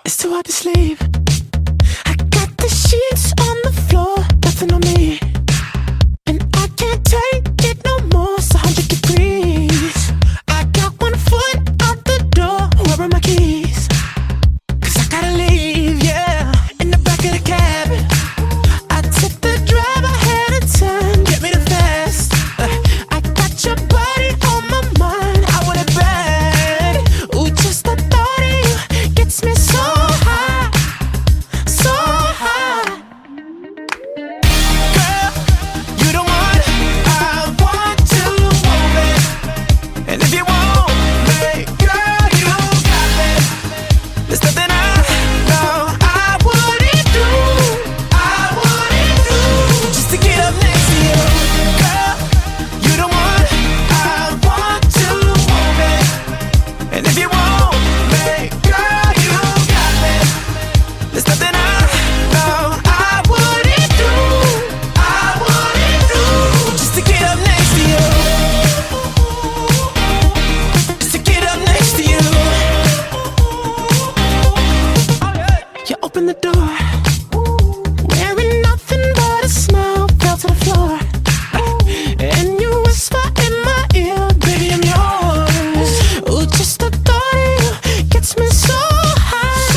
It's too hard to sleep. I got the sheets on the floor, nothing on me, and I can't take it no more. It's 100 degrees. I got one foot out the door. Where are my keys? 'Cause I gotta leave, yeah. In the back of the cab, I took the drive ahead of time. Get me the fast. I got your body on my mind. I want it bad. Ooh, just the thought of you gets me so high, so high. Girl, you the one I want to move it. And if you want me, girl, you got me. There's nothing I know I wouldn't do, just to get up next to you. Girl, you the one I want to move it. And if you want me, girl, you got me. There's nothing I know I wouldn't do, just to get up next to you. Just to get up next to you. You open the door, wearing nothing but a smile, fell to the floor, and you whisper in my ear, baby, I'm yours. Ooh, just the thought of you gets me so high,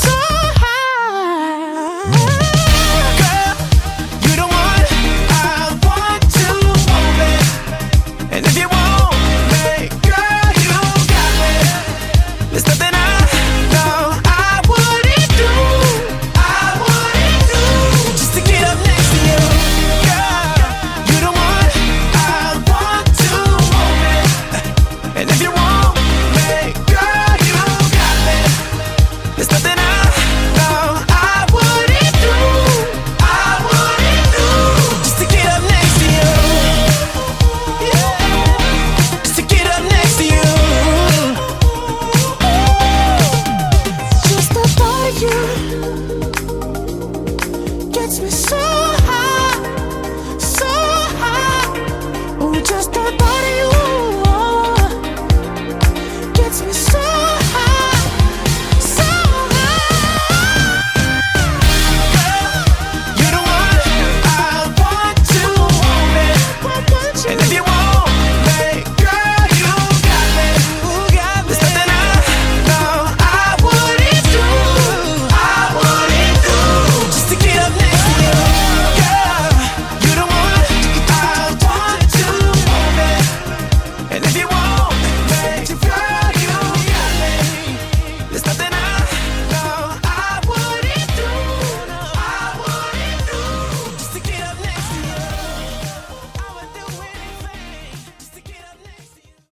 so high. Girl, you the one I want to move it. And if you want me, girl, you got me. There's nothing